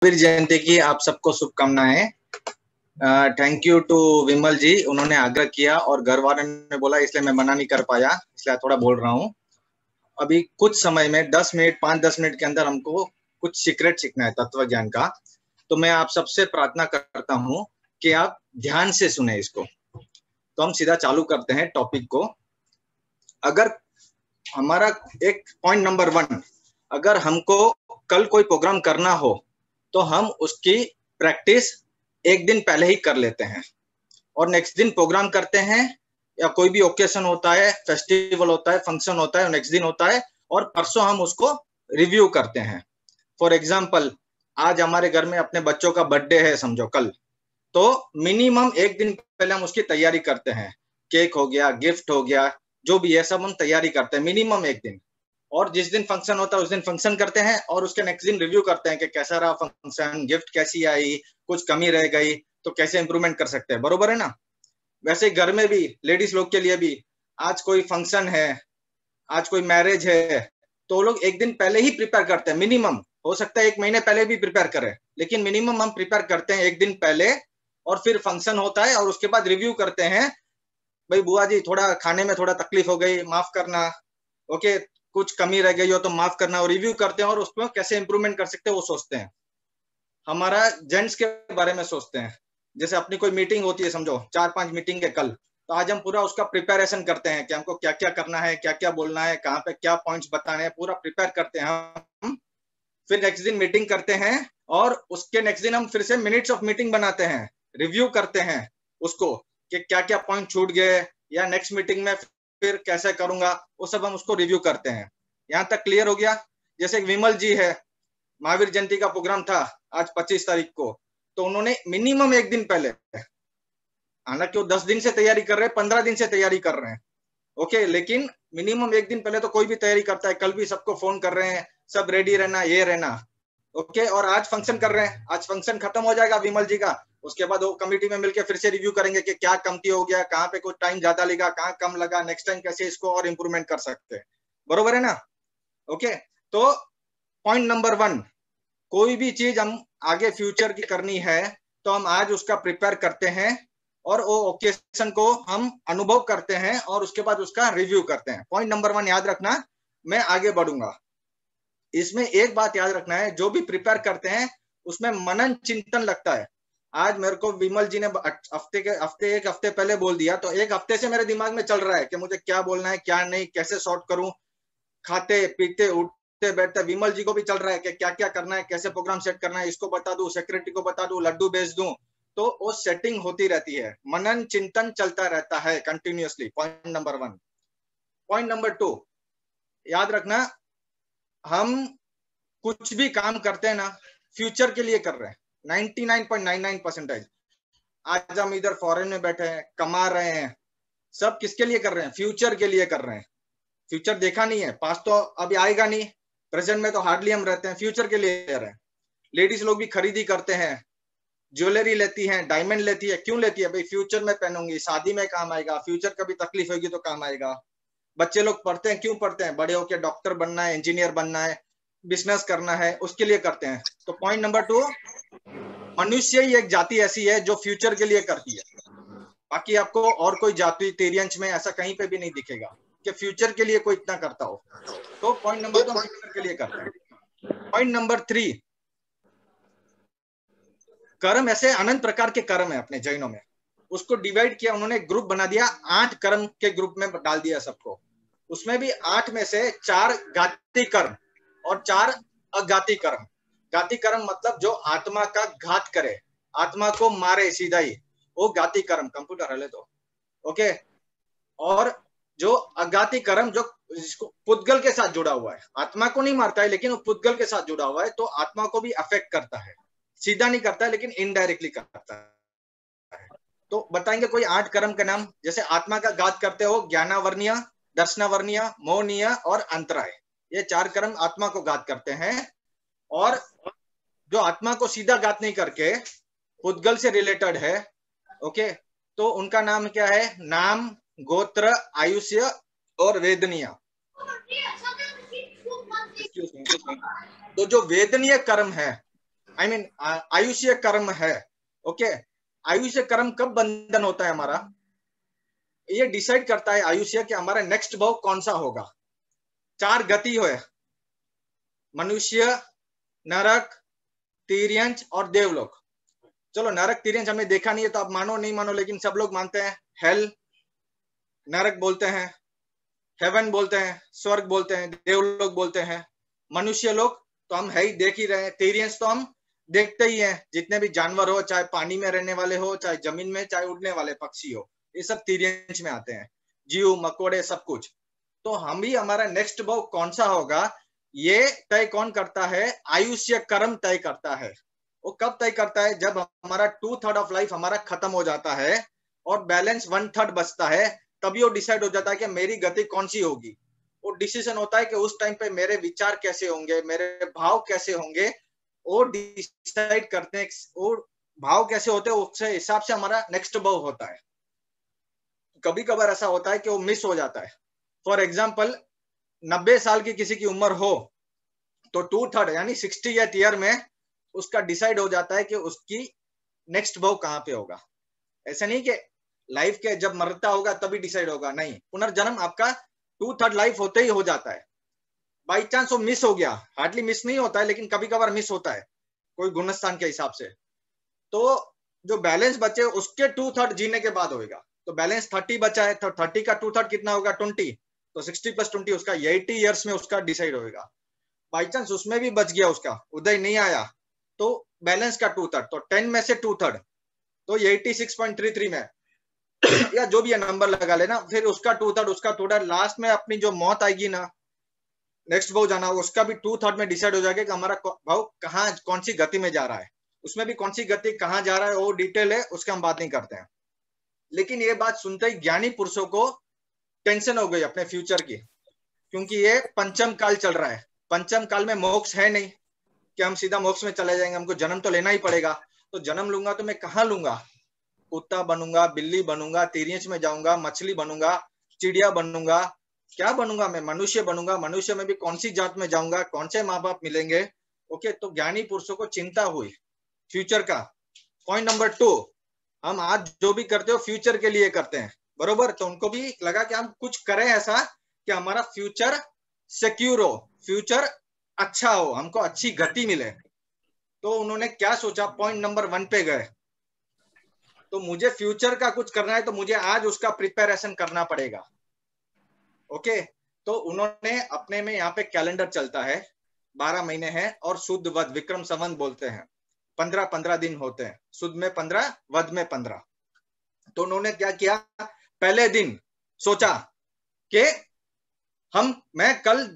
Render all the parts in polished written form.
महावीर जयंती की आप सबको शुभकामनाएं। थैंक यू टू विमल जी, उन्होंने आग्रह किया और घर वालों ने बोला, इसलिए मैं मना नहीं कर पाया, इसलिए थोड़ा बोल रहा हूँ। अभी कुछ समय में 10 मिनट 5-10 मिनट के अंदर हमको कुछ सीक्रेट सीखना है तत्व ज्ञान का। तो मैं आप सबसे प्रार्थना करता हूँ कि आप ध्यान से सुने इसको। तो हम सीधा चालू करते हैं टॉपिक को। अगर हमारा एक पॉइंट नंबर 1, अगर हमको कल कोई प्रोग्राम करना हो तो हम उसकी प्रैक्टिस एक दिन पहले ही कर लेते हैं और नेक्स्ट दिन प्रोग्राम करते हैं, या कोई भी ओकेशन होता है, फेस्टिवल होता है, फंक्शन होता है, नेक्स्ट दिन होता है और परसों हम उसको रिव्यू करते हैं। फॉर एग्जाम्पल, आज हमारे घर में अपने बच्चों का बर्थडे है समझो कल, तो मिनिमम एक दिन पहले हम उसकी तैयारी करते हैं। केक हो गया, गिफ्ट हो गया, जो भी है सब हम तैयारी करते हैं मिनिमम एक दिन। और जिस दिन फंक्शन होता है उस दिन फंक्शन करते हैं और उसके नेक्स्ट दिन रिव्यू करते हैं कि कैसा रहा फंक्शन, गिफ्ट कैसी आई, कुछ कमी रह गई तो कैसे इंप्रूवमेंट कर सकते हैं। बरोबर है ना? वैसे घर में भी लेडीज लोग के लिए भी, आज कोई फंक्शन है, आज कोई मैरिज है, तो लोग एक दिन पहले ही प्रिपेयर करते हैं मिनिमम। हो सकता है 1 महीने पहले भी प्रिपेयर करें, लेकिन मिनिमम हम प्रिपेयर करते हैं एक दिन पहले। और फिर फंक्शन होता है और उसके बाद रिव्यू करते हैं, भाई बुआ जी थोड़ा खाने में थोड़ा तकलीफ हो गई, माफ करना, ओके, कुछ कमी रह गई हो तो माफ करना, और रिव्यू करते हैं और उसमें कैसे इंप्रूवमेंट कर सकते हैं वो सोचते हैं। हमारा जेंट्स के बारे में सोचते हैं, जैसे अपनी कोई मीटिंग होती है समझो 4-5 मीटिंग है कल, तो आज हम पूरा उसका प्रिपरेशन करते हैं कि हमको क्या क्या करना है, क्या क्या बोलना है, कहाँ पे क्या पॉइंट्स बताने हैं, पूरा प्रिपेयर करते हैं हम। फिर नेक्स्ट दिन मीटिंग करते हैं और उसके नेक्स्ट दिन हम फिर से मिनट्स ऑफ मीटिंग बनाते हैं, रिव्यू करते हैं उसको कि क्या क्या पॉइंट छूट गए या नेक्स्ट मीटिंग में फिर कैसे करूंगा, वो सब हम उसको रिव्यू करते हैं। यहाँ तक क्लियर हो गया? जैसे विमल जी है, महावीर जयंती का प्रोग्राम था आज 25 तारीख को, तो उन्होंने मिनिमम एक दिन पहले, हालांकि वो 10 दिन से तैयारी कर रहे हैं, 15 दिन से तैयारी कर रहे हैं, ओके, लेकिन मिनिमम एक दिन पहले तो कोई भी तैयारी करता है। कल भी सबको फोन कर रहे हैं, सब रेडी रहना, ये रहना, ओके। और आज फंक्शन कर रहे हैं, आज फंक्शन खत्म हो जाएगा विमल जी का, उसके बाद वो कमेटी में मिलकर फिर से रिव्यू करेंगे कि क्या कमती हो गया, कहाँ पे कुछ टाइम ज्यादा लगा, कहाँ कम लगा, नेक्स्ट टाइम कैसे इसको और इम्प्रूवमेंट कर सकते हैं। बरोबर है ना? ओके। तो पॉइंट नंबर 1, कोई भी चीज हम आगे फ्यूचर की करनी है तो हम आज उसका प्रिपेयर करते हैं और वो ओकेशन को हम अनुभव करते हैं और उसके बाद उसका रिव्यू करते हैं। पॉइंट नंबर 1 याद रखना, मैं आगे बढ़ूंगा। इसमें एक बात याद रखना है, जो भी प्रिपेयर करते हैं उसमें मनन चिंतन लगता है। आज मेरे को विमल जी ने एक हफ्ते पहले बोल दिया, तो एक हफ्ते से मेरे दिमाग में चल रहा है कि मुझे क्या बोलना है, क्या नहीं, कैसे सॉर्ट करूं, खाते पीते उठते बैठते। विमल जी को भी चल रहा है कि क्या क्या करना है, कैसे प्रोग्राम सेट करना है, इसको बता दूं, सेक्रेटरी को बता दूं, लड्डू भेज दूं, तो वो सेटिंग होती रहती है, मनन चिंतन चलता रहता है continuously. Point number 1। Point number 2 याद रखना, हम कुछ भी काम करते हैं ना, फ्यूचर के लिए कर रहे हैं 99.99%। आज हम इधर फॉरेन में बैठे हैं, कमा रहे हैं, सब किसके लिए कर रहे हैं? फ्यूचर के लिए कर रहे हैं। फ्यूचर देखा नहीं है, पास तो अभी आएगा नहीं, प्रेजेंट में तो हार्डली हम रहते हैं, फ्यूचर के लिए कर रहे हैं। लेडीज लोग भी खरीदी करते हैं, ज्वेलरी लेती हैं, डायमंड लेती है, क्यों लेती है? भाई फ्यूचर में पहनूंगी, शादी में काम आएगा, फ्यूचर कभी तकलीफ होगी तो काम आएगा। बच्चे लोग पढ़ते हैं, क्यों पढ़ते हैं? बड़े होकर डॉक्टर बनना है, इंजीनियर बनना है, बिजनेस करना है, उसके लिए करते हैं। तो पॉइंट नंबर 2, मनुष्य ही एक जाति ऐसी है जो फ्यूचर के लिए करती है। बाकी आपको और कोई जाति तिरियंश में ऐसा कहीं पे भी नहीं दिखेगा कि फ्यूचर के लिए कोई इतना करता हो। तो पॉइंट नंबर 2, हम फ्यूचर के लिए करते हैं। पॉइंट नंबर 3, कर्म, ऐसे अनंत प्रकार के कर्म है अपने जैनों में, उसको डिवाइड किया उन्होंने, ग्रुप बना दिया, 8 कर्म के ग्रुप में डाल दिया सबको। उसमें भी 8 में से 4 घाती कर्म और 4 अघाती कर्म। घाती कर्म मतलब जो आत्मा का घात करे, आत्मा को मारे सीधा ही, वो घाती कर्म। कंप्यूटर हले तो ओके। और जो अघाती कर्म, जो जिसको पुद्गल के साथ जुड़ा हुआ है, आत्मा को नहीं मारता है लेकिन वो पुद्गल के साथ जुड़ा हुआ है, तो आत्मा को भी अफेक्ट करता है, सीधा नहीं करता है लेकिन इनडायरेक्टली करता है। तो बताएंगे कोई 8 कर्म के नाम? जैसे आत्मा का घात करते हो, ज्ञानावर्णीय, दर्शनावर्णीय, मोहनीय और अंतराय, ये 4 कर्म आत्मा को घात करते हैं। और जो आत्मा को सीधा घात नहीं करके पुद्गल से रिलेटेड है, ओके, तो उनका नाम क्या है? नाम, गोत्र, आयुष्य और वेदनीय। तो जो वेदनीय कर्म है आई मीन आयुष्य कर्म है। ओके, आयुष्य कर्म कब बंधन होता है हमारा? ये डिसाइड करता है आयुष्य कि हमारा नेक्स्ट भाव कौन सा होगा। 4 गति है, मनुष्य, नरक, तिर्यंच और देवलोक। चलो नरक तिर्यंच हमने देखा नहीं है तो आप मानो नहीं मानो, लेकिन सब लोग मानते हैं। हेल नरक बोलते हैं, हेवन बोलते हैं, स्वर्ग बोलते हैं, देवलोक बोलते हैं। मनुष्य लोग तो हम है ही, देख ही रहे हैं। तिर्यंच तो हम देखते ही हैं, जितने भी जानवर हो, चाहे पानी में रहने वाले हो, चाहे जमीन में, चाहे उड़ने वाले पक्षी हो, ये सब तिर्यंच में आते हैं। जीव मकोड़े सब कुछ। तो हम ही हमारा नेक्स्ट भाव कौन सा होगा ये तय कौन करता है? आयुष्य कर्म तय करता है। वो कब तय करता है? जब हमारा 2/3 ऑफ लाइफ हमारा खत्म हो जाता है और बैलेंस 1/3 बचता है, तभी वो डिसाइड हो जाता है कि मेरी गति कौन सी होगी। वो डिसीजन होता है कि उस टाइम पे मेरे विचार कैसे होंगे, मेरे भाव कैसे होंगे, वो डिसाइड करते हैं। वो भाव कैसे होते हैं उससे हिसाब से हमारा नेक्स्ट भाव होता है। कभी कभार ऐसा होता है कि वो मिस हो जाता है। फॉर एग्जाम्पल 90 साल की किसी की उम्र हो तो 2/3 यानी 60th ईयर में उसका डिसाइड हो जाता है कि उसकी नेक्स्ट भाव कहाँ पे होगा। ऐसा नहीं कि लाइफ के जब मरता होगा तभी डिसाइड होगा, नहीं, पुनर्जन्म आपका 2/3 लाइफ होते ही हो जाता है। बाई चांस वो मिस हो गया, हार्डली मिस नहीं होता है लेकिन कभी कभार मिस होता है कोई गुणस्थान के हिसाब से, तो जो बैलेंस बचे उसके 2/3 जीने के बाद होगा। तो बैलेंस 30 बचा है तो 30 का 2/3 कितना होगा? 20। तो 60 + 20 उसका 80 ईयर्स में उसका डिसाइड होगा। बाई चांस उसमें भी बच गया, उसका उदय नहीं आया, तो बैलेंस का 2/3 तो 10 में से 2/3 तो 86.33 में या जो भी है नंबर लगा लेना, फिर उसका 2/3 उसका 2/3 लास्ट में अपनी जो मौत आएगी ना, नेक्स्ट भाव जाना होगा, उसका भी 2/3 में डिसाइड हो जाएगा कि हमारा भाव कहाँ कौन सी गति में जा रहा है। उसमें भी कौन सी गति कहाँ जा रहा है वो डिटेल है, उसका हम बात नहीं करते हैं। लेकिन ये बात सुनते ही ज्ञानी पुरुषों को टेंशन हो गई अपने फ्यूचर की, क्योंकि ये पंचम काल चल रहा है। पंचम काल में मोक्ष है नहीं कि हम सीधा मोक्ष में चले जाएंगे, हमको जन्म तो लेना ही पड़ेगा। तो जन्म लूंगा तो मैं कहाँ लूंगा? कुत्ता बनूंगा, बिल्ली बनूंगा, तिर्यंच में जाऊंगा, मछली बनूंगा, चिड़िया बनूंगा, क्या बनूंगा? मैं मनुष्य बनूंगा। मनुष्य में भी कौन सी जात में जाऊंगा, कौन से माँ बाप मिलेंगे? ओके, तो ज्ञानी पुरुषों को चिंता हुई फ्यूचर का। पॉइंट नंबर 2, हम आज जो भी करते हो फ्यूचर के लिए करते हैं, बरोबर? तो उनको भी लगा कि हम कुछ करें ऐसा कि हमारा फ्यूचर सिक्योर हो, फ्यूचर अच्छा हो, हमको अच्छी गति मिले। तो उन्होंने क्या सोचा? पॉइंट नंबर 1 पे गए, तो मुझे फ्यूचर का कुछ करना है तो मुझे आज उसका प्रिपरेशन करना पड़ेगा। ओके, तो उन्होंने अपने में यहाँ पे कैलेंडर चलता है, 12 महीने हैं और शुद्ध वध विक्रम संवत बोलते हैं, 15-15 दिन होते हैं, शुद्ध में 15, वध में 15। तो उन्होंने क्या किया? पहले दिन सोचा कि मैं कल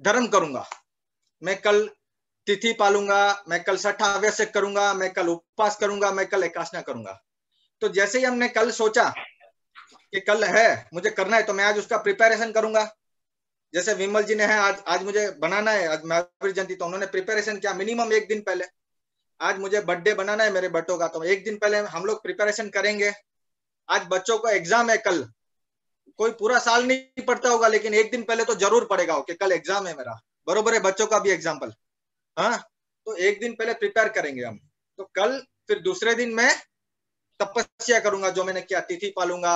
धर्म करूंगा, मैं कल तिथि पालूंगा, मैं कल छठा आवश्यक करूंगा, मैं कल उपवास करूंगा, मैं कल एकादशी करूंगा। तो जैसे ही हमने कल सोचा कि कल है मुझे करना है तो मैं आज उसका प्रिपरेशन करूंगा। जैसे विमल जी ने है आज मुझे बनाना है, आज महावीर जयंती, तो उन्होंने प्रिपरेशन किया मिनिमम 1 दिन पहले। आज मुझे बर्थडे बनाना है मेरे बच्चों का, तो 1 दिन पहले हम लोग प्रिपरेशन करेंगे। आज बच्चों को एग्जाम है कल, कोई पूरा साल नहीं पढ़ता होगा लेकिन 1 दिन पहले तो जरूर पढ़ेगा कि कल एग्जाम है मेरा, बरोबर है? बच्चों का भी एग्जाम्पल, हाँ। तो 1 दिन पहले प्रिपेयर करेंगे हम। तो कल फिर दूसरे दिन मैं तपस्या करूंगा, जो मैंने किया, तिथि पालूंगा,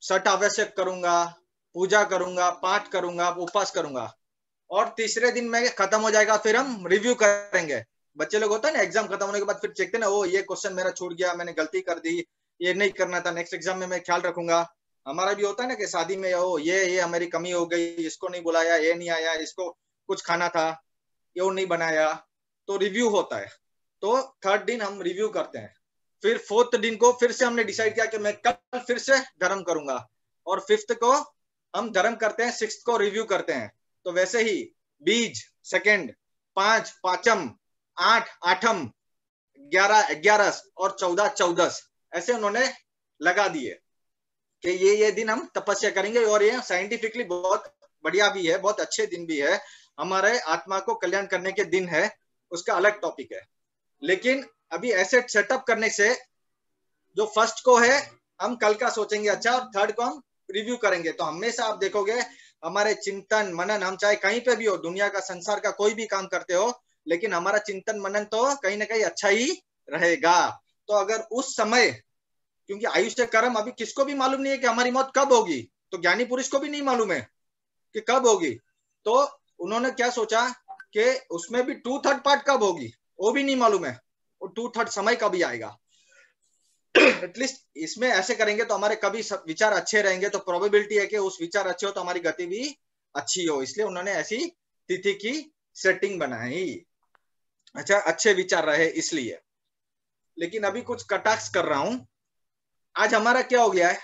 छठ आवश्यक करूंगा, पूजा करूंगा, पाठ करूंगा, उपवास करूंगा। और तीसरे दिन में खत्म हो जाएगा, फिर हम रिव्यू करेंगे। बच्चे लोग होता है ना, एग्जाम खत्म होने के बाद फिर चेकते ना, ओ ये क्वेश्चन मेरा छूट गया, मैंने गलती कर दी, ये नहीं करना था, नेक्स्ट एग्जाम में मैं ख्याल रखूंगा। हमारा भी होता है ना कि शादी में ओ ये हमारी कमी हो गई, इसको नहीं बुलाया, ये नहीं आया, इसको कुछ खाना था, ये नहीं बनाया, तो रिव्यू होता है। तो 3rd दिन हम रिव्यू करते हैं। फिर 4th दिन को फिर से हमने डिसाइड किया कि मैं कल फिर से धर्म करूंगा, और 5th को हम धर्म करते हैं, 6th को रिव्यू करते हैं। तो वैसे ही बीज 2nd, 5 पांचम, 8 आठम, 11 11 और 14 14 ऐसे उन्होंने लगा दिए कि ये दिन हम तपस्या करेंगे। और ये साइंटिफिकली बहुत बढ़िया भी है, बहुत अच्छे दिन भी है, हमारे आत्मा को कल्याण करने के दिन है, उसका अलग टॉपिक है। लेकिन अभी ऐसे सेटअप करने से जो फर्स्ट को है हम कल का सोचेंगे अच्छा, और 3rd को हम रिव्यू करेंगे। तो हमेशा आप देखोगे हमारे चिंतन मनन, हम चाहे कहीं पे भी हो, दुनिया का, संसार का कोई भी काम करते हो, लेकिन हमारा चिंतन मनन तो कहीं ना कहीं अच्छा ही रहेगा। तो अगर उस समय, क्योंकि आयुष्य कर्म अभी किसको भी मालूम नहीं है कि हमारी मौत कब होगी, तो ज्ञानी पुरुष को भी नहीं मालूम है कि कब होगी। तो उन्होंने क्या सोचा कि उसमें भी 2/3 पार्ट कब होगी वो भी नहीं मालूम है, और 2/3 समय कभी आएगा। एटलीस्ट इसमें ऐसे करेंगे तो हमारे कभी विचार अच्छे रहेंगे, तो प्रोबेबिलिटी है कि उस विचार अच्छे हो तो हमारी गति भी अच्छी हो, इसलिए उन्होंने ऐसी तिथि की सेटिंग बनाई। अच्छा, अच्छे विचार रहे इसलिए। लेकिन अभी कुछ कटाक्ष कर रहा हूं। आज हमारा क्या हो गया है,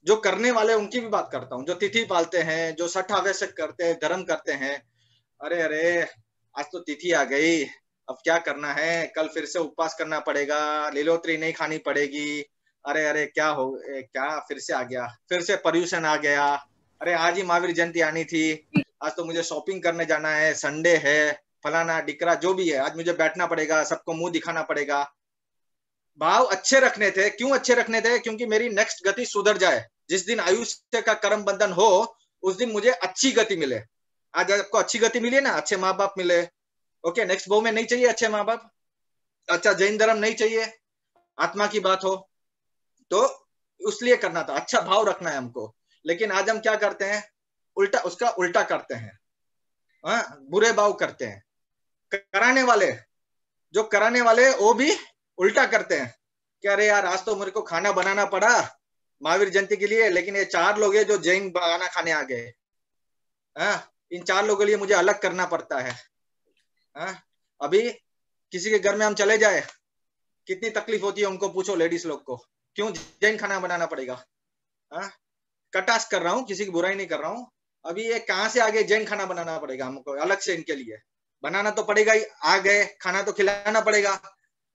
जो करने वाले उनकी भी बात करता हूँ, जो तिथि पालते हैं, जो छठ आवश्यक करते हैं, धर्म करते हैं। अरे अरे, आज तो तिथि आ गई, अब क्या करना है, कल फिर से उपवास करना पड़ेगा, लीलोत्री नहीं खानी पड़ेगी। अरे अरे, क्या हो, क्या फिर से आ गया, फिर से पर्यूषण आ गया। अरे आज ही महावीर जयंती आनी थी, आज तो मुझे शॉपिंग करने जाना है, संडे है, फलाना डिकरा जो भी है, आज मुझे बैठना पड़ेगा, सबको मुंह दिखाना पड़ेगा। भाव अच्छे रखने थे। क्यों अच्छे रखने थे? क्योंकि मेरी नेक्स्ट गति सुधर जाए। जिस दिन आयुष्य का कर्म बंधन हो उस दिन मुझे अच्छी गति मिले। आज आपको अच्छी गति मिली ना, अच्छे माँ बाप मिले। ओके, नेक्स्ट भाव में नहीं चाहिए अच्छे माँ बाप, अच्छा जैन धर्म नहीं चाहिए, आत्मा की बात हो तो उसलिए करना था, अच्छा भाव रखना है हमको। लेकिन आज हम क्या करते हैं, उल्टा, उसका उल्टा करते हैं। बुरे भाव करते हैं। कराने वाले, जो कराने वाले वो भी उल्टा करते हैं कि अरे यार आज तो मेरे को खाना बनाना पड़ा महावीर जयंती के लिए, लेकिन ये 4 लोग हैं जो जैन खाना खाने आ गए, इन 4 लोगों के लिए मुझे अलग करना पड़ता है। अभी किसी के घर में हम चले जाए, कितनी तकलीफ होती है उनको पूछो, लेडीज लोग को, क्यों जैन खाना बनाना पड़ेगा। कटाक्ष कर रहा हूँ, किसी की बुराई नहीं कर रहा हूँ। अभी ये कहाँ से आगे जैन खाना बनाना पड़ेगा हमको अलग से, इनके लिए बनाना तो पड़ेगा ही, आ गए खाना तो खिलाना पड़ेगा।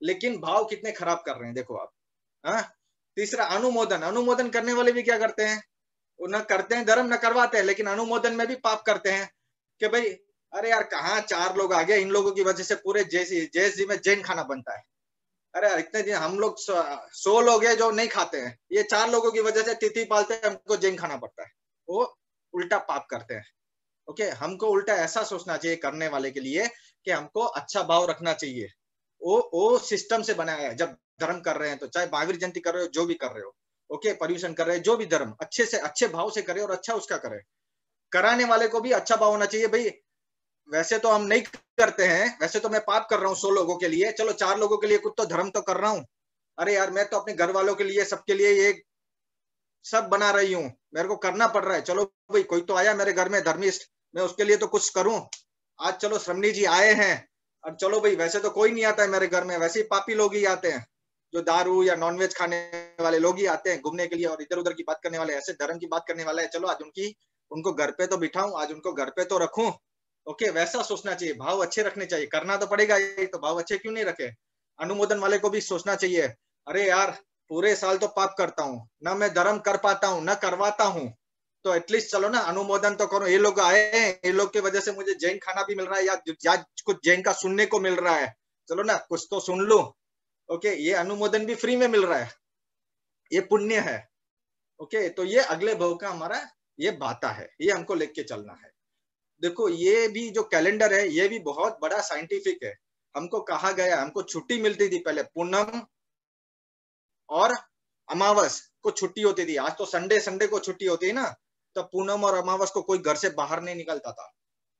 लेकिन भाव कितने खराब कर रहे हैं देखो आप। तीसरा, अनुमोदन। अनुमोदन करने वाले भी क्या करते हैं, न करते हैं धर्म न करवाते हैं, लेकिन अनुमोदन में भी पाप करते हैं कि भाई अरे यार कहाँ 4 लोग आ गए, इन लोगों की वजह से पूरे जैस जी में जैन खाना बनता है। अरे इतने दिन हम लोग 100 लोग हैं जो नहीं खाते हैं, ये 4 लोगों की वजह से तिथि पालते हैं, हमको जैन खाना पड़ता है। वो उल्टा पाप करते हैं। ओके, हमको उल्टा ऐसा सोचना चाहिए करने वाले के लिए कि हमको अच्छा भाव रखना चाहिए। वो सिस्टम से बनाया है। जब धर्म कर रहे हैं तो चाहे महावीर जयंती कर रहे हो, जो भी कर रहे हो, ओके, पर्यूषण कर रहे हैं, जो भी धर्म अच्छे से अच्छे भाव से करे और अच्छा उसका करे। कराने वाले को भी अच्छा भाव होना चाहिए। भाई वैसे तो हम नहीं करते हैं, वैसे तो मैं पाप कर रहा हूँ 100 लोगों के लिए, चलो 4 लोगों के लिए कुछ तो धर्म तो कर रहा हूँ। अरे यार मैं तो अपने घर वालों के लिए, सबके लिए ये सब बना रही हूँ, मेरे को करना पड़ रहा है। चलो भाई कोई तो आया मेरे घर में धर्मिष्ठ, मैं उसके लिए तो कुछ करूं। आज चलो श्रमणी जी आए हैं, अब चलो भाई वैसे तो कोई नहीं आता है मेरे घर में, वैसे ही पापी लोग ही आते हैं, जो दारू या नॉनवेज खाने वाले लोग ही आते हैं घूमने के लिए और इधर उधर की बात करने वाले, ऐसे धर्म की बात करने वाले है, चलो आज उनको घर पे तो बिठाऊं, आज उनको घर पे तो रखूं। ओके, वैसा सोचना चाहिए, भाव अच्छे रखने चाहिए। करना तो पड़ेगा ही, तो भाव अच्छे क्यों नहीं रखे। अनुमोदन वाले को भी सोचना चाहिए, अरे यार पूरे साल तो पाप करता हूँ, ना मैं धर्म कर पाता हूँ, ना करवाता हूँ, तो एटलीस्ट चलो ना अनुमोदन तो करो। ये लोग आए हैं, ये लोग की वजह से मुझे जैन खाना भी मिल रहा है, या कुछ जैन का सुनने को मिल रहा है, चलो ना कुछ तो सुन लो। ओके, ये अनुमोदन भी फ्री में मिल रहा है, ये पुण्य है। ओके, तो ये अगले भाव का हमारा ये बाता है, ये हमको लेके चलना है। देखो ये भी जो कैलेंडर है ये भी बहुत बड़ा साइंटिफिक है। हमको कहा गया, हमको छुट्टी मिलती थी पहले, पूनम और अमावस को छुट्टी होती थी। आज तो संडे को छुट्टी होती है ना, तो पूनम और अमावस को कोई घर से बाहर नहीं निकलता था।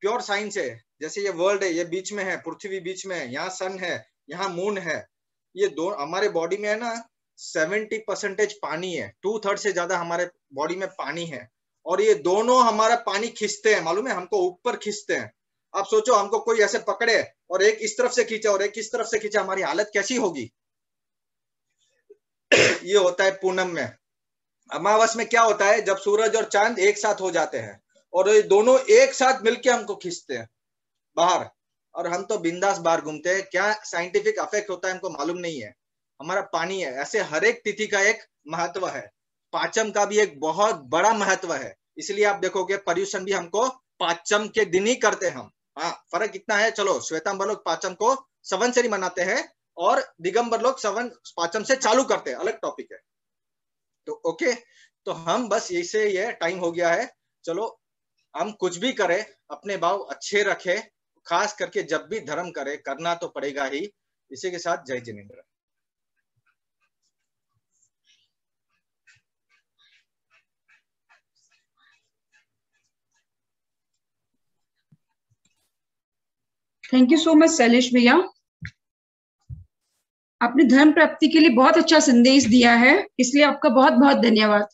प्योर साइंस है। जैसे ये वर्ल्ड है, ये बीच में है, पृथ्वी बीच में है, यहाँ सन है, यहाँ मून है, ये दो हमारे बॉडी में है ना 70% पानी है, 2/3 से ज्यादा हमारे बॉडी में पानी है, और ये दोनों हमारा पानी खींचते हैं, मालूम है, हमको ऊपर खींचते हैं। आप सोचो हमको कोई ऐसे पकड़े और एक इस तरफ से खींचा और एक इस तरफ से खींचा, हमारी हालत कैसी होगी। ये होता है पूनम में। अमावस में क्या होता है, जब सूरज और चांद एक साथ हो जाते हैं और ये दोनों एक साथ मिलके हमको खींचते हैं बाहर, और हम तो बिंदास बाहर घूमते हैं। क्या साइंटिफिक इफेक्ट होता है हमको मालूम नहीं है। हमारा पानी है। ऐसे हर एक तिथि का एक महत्व है। पाचम का भी एक बहुत बड़ा महत्व है, इसलिए आप देखोगे पर्यूषण भी हमको पाचम के दिन ही करते हैं हम। हाँ, फर्क इतना है। चलो श्वेतांबर लोग पाचम को संवत्सरी मनाते हैं और दिगंबर लोग पाचम से चालू करते हैं, अलग टॉपिक है। तो ओके, तो हम बस ऐसे ये टाइम हो गया है, चलो हम कुछ भी करें, अपने भाव अच्छे रखें, खास करके जब भी धर्म करे, करना तो पड़ेगा ही। इसी के साथ जय Jinendra. Thank you so much Shailesh भैया, आपने धर्म प्राप्ति के लिए बहुत अच्छा संदेश दिया है, इसलिए आपका बहुत बहुत धन्यवाद।